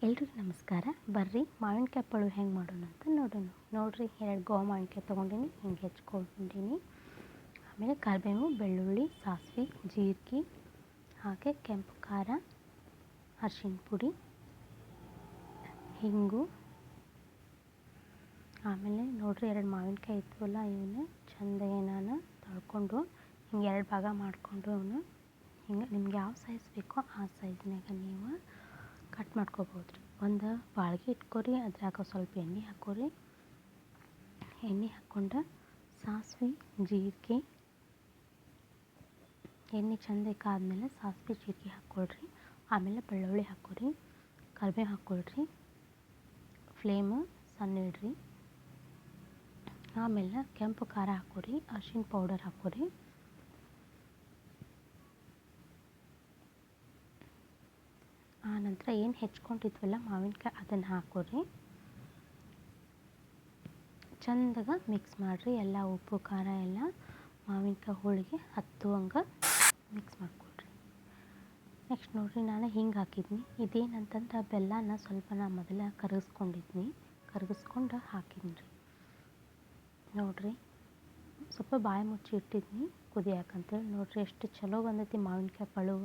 ಎಲ್ರಿಗೂ ನಮಸ್ಕಾರ. ಬರ್ರಿ ಮಾವಿನಕಾಯಿ ಪಳು ಹೆಂಗೆ ಮಾಡೋಣ ಅಂತ ನೋಡೋಣ. ನೋಡಿರಿ, 2 ಗೋವಾ ಮಾವಿನಕಾಯಿ ತೊಗೊಂಡಿನಿ, ಹಿಂಗೆ ಹೆಚ್ಕೊಂಡಿನಿ. ಆಮೇಲೆ ಕರಿಬೇವು, ಬೆಳ್ಳುಳ್ಳಿ, ಸಾಸಿವೆ, ಜೀರಿಗೆ, ಹಾಗೆ ಕೆಂಪು ಖಾರ, ಅರಿಶಿನ ಪುಡಿ, ಹಿಂಗು. ಆಮೇಲೆ ನೋಡಿರಿ, 2 ಮಾವಿನಕಾಯಿ ಇದ್ವಲ್ಲ, ಇವನ್ನ ಚೆಂದಾಗಿ ನಾನು ತೊಳ್ಕೊಂಡು ಹಿಂಗೆ 2 ಭಾಗ ಮಾಡಿಕೊಂಡು ಅವನು ಹಿಂಗೆ ನಿಮ್ಗೆ ಯಾವ ಸೈಜ್ ಬೇಕೋ ಆ ಸೈಜ್ನಾಗ ನೀವು ಕಟ್ ಮಾಡ್ಕೋಬೋದು ರೀ. ಒಂದು ಬಾಳ್ಗೆ ಇಟ್ಕೊರಿ, ಅದ್ರಾಗ ಸ್ವಲ್ಪ ಎಣ್ಣೆ ಹಾಕೋರಿ. ಎಣ್ಣೆ ಹಾಕ್ಕೊಂಡು ಸಾಸಿವೆ, ಜೀರಿಗೆ, ಎಣ್ಣೆ ಚೆಂದ ಕಾದ್ಮೇಲೆ ಸಾಸಿವೆ ಜೀರಿಗೆ ಹಾಕ್ಕೊಳ್ರಿ. ಆಮೇಲೆ ಬೆಳ್ಳುಳ್ಳಿ ಹಾಕೋರಿ, ಕರಿಬೇವು ಹಾಕ್ಕೊಳ್ರಿ, ಫ್ಲೇಮು ಸಣ್ಣ ಇಡ್ರಿ. ಆಮೇಲೆ ಕೆಂಪು ಖಾರ ಹಾಕೋರಿ, ಅರಿಶಿನ ಪೌಡರ್ ಹಾಕೋರಿ. ಆನಂತರ ಏನು ಹೆಚ್ಕೊಂಡಿದ್ವಲ್ಲ ಮಾವಿನಕಾಯಿ ಅದನ್ನು ಹಾಕೋರಿ. ಚೆಂದಾಗ ಮಿಕ್ಸ್ ಮಾಡಿರಿ. ಎಲ್ಲ ಉಪ್ಪು ಖಾರ ಎಲ್ಲ ಮಾವಿನಕಾಯಿ ಹೋಳಿಗೆ ಹತ್ತುವಂಗೆ ಮಿಕ್ಸ್ ಮಾಡ್ಕೊಳ್ರಿ. ನೆಕ್ಸ್ಟ್ ನೋಡಿರಿ, ನಾನು ಹಿಂಗೆ ಹಾಕಿದ್ನಿ. ಇದೇನಂತಂದ್ರೆ ಬೆಲ್ಲನ ಸ್ವಲ್ಪ ನಾನು ಮೊದಲ ಕರಗಿಸ್ಕೊಂಡು ಹಾಕಿನಿ ರೀ. ನೋಡಿರಿ, ಸ್ವಲ್ಪ ಬಾಯಿ ಮುಚ್ಚಿ ಇಟ್ಟಿದ್ನಿ ಕುದಿಯಾಕಂತೇಳಿ. ನೋಡಿರಿ ಎಷ್ಟು ಚಲೋ ಬಂದೈತಿ ಮಾವಿನಕಾಯಿ ಪಳುವ.